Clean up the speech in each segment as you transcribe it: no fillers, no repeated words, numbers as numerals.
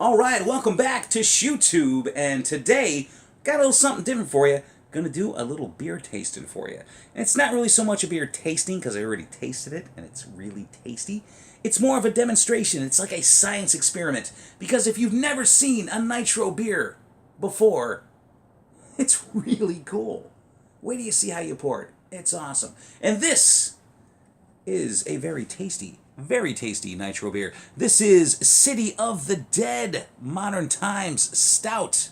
Alright, welcome back to ShoeTube, and today, got a little something different for you. Gonna do a little beer tasting for you. And it's not really so much a beer tasting, because I already tasted it, and it's really tasty. It's more of a demonstration. It's like a science experiment. Because if you've never seen a Nitro beer before, it's really cool. Wait till you see how you pour it. It's awesome. And this is a very tasty Nitro beer. This is City of the Dead Modern Times Stout.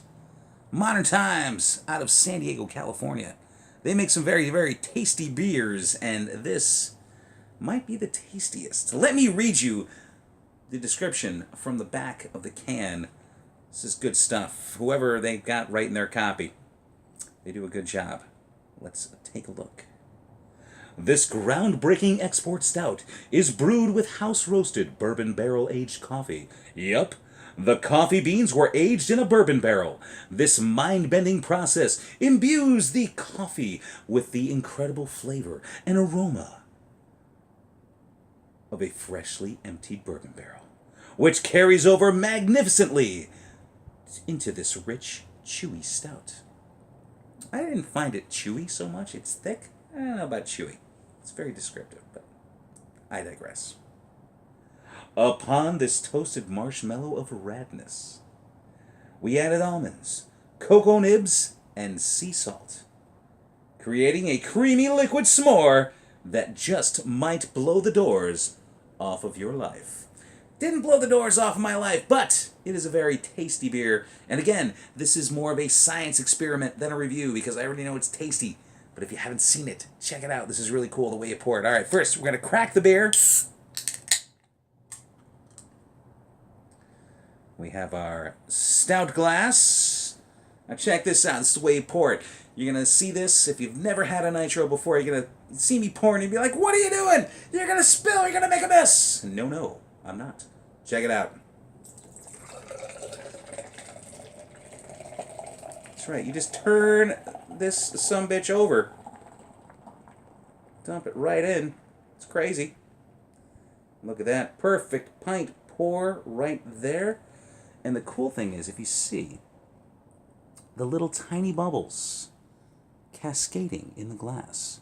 Modern Times out of San Diego, California. They make some very, very tasty beers, and this might be the tastiest. Let me read you the description from the back of the can. This is good stuff. Whoever they got writing their copy, they do a good job. Let's take a look. This groundbreaking export stout is brewed with house-roasted bourbon barrel-aged coffee. Yup, the coffee beans were aged in a bourbon barrel. This mind-bending process imbues the coffee with the incredible flavor and aroma of a freshly emptied bourbon barrel, which carries over magnificently into this rich, chewy stout. I didn't find it chewy so much. It's thick. I don't know about chewy. It's very descriptive, but I digress. Upon this toasted marshmallow of radness, we added almonds, cocoa nibs, and sea salt, creating a creamy liquid s'more that just might blow the doors off of your life. Didn't blow the doors off of my life, but it is a very tasty beer. And again, this is more of a science experiment than a review because I already know it's tasty. But if you haven't seen it, check it out. This is really cool the way you pour it. All right, first we're going to crack the beer. We have our stout glass. Now check this out. This is the way you pour it. You're going to see this. If you've never had a Nitro before, you're going to see me pouring and be like, what are you doing? You're going to spill. You're going to make a mess. No, I'm not. Check it out. That's right. You just turn this sumbitch over. Dump it right in. It's crazy. Look at that. Perfect pint pour right there. And the cool thing is, if you see the little tiny bubbles cascading in the glass.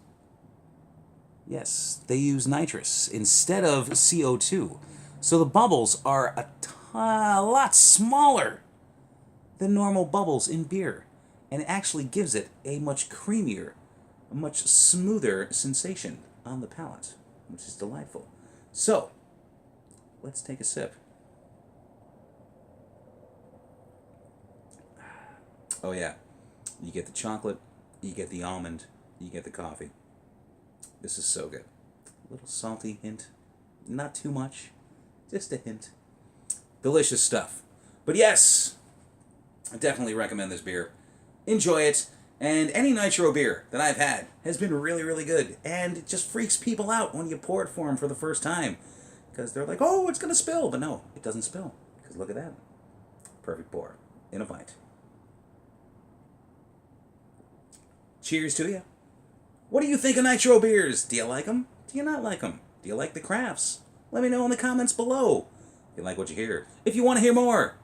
Yes, they use nitrous instead of CO2. So the bubbles are a lot smaller than normal bubbles in beer. And it actually gives it a much creamier, a much smoother sensation on the palate, which is delightful. So, let's take a sip. Oh yeah, you get the chocolate, you get the almond, you get the coffee. This is so good. A little salty hint, not too much, just a hint. Delicious stuff. But yes, I definitely recommend this beer. Enjoy it. And any Nitro beer that I've had has been really, really good. And it just freaks people out when you pour it for them for the first time. Because they're like, oh, it's going to spill. But no, it doesn't spill. Because look at that. Perfect pour in a pint. Cheers to you. What do you think of Nitro beers? Do you like them? Do you not like them? Do you like the crafts? Let me know in the comments below. If you like what you hear. If you want to hear more,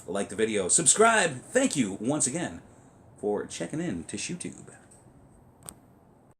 like the video, subscribe. Thank you once again for checking in to ShoeTube.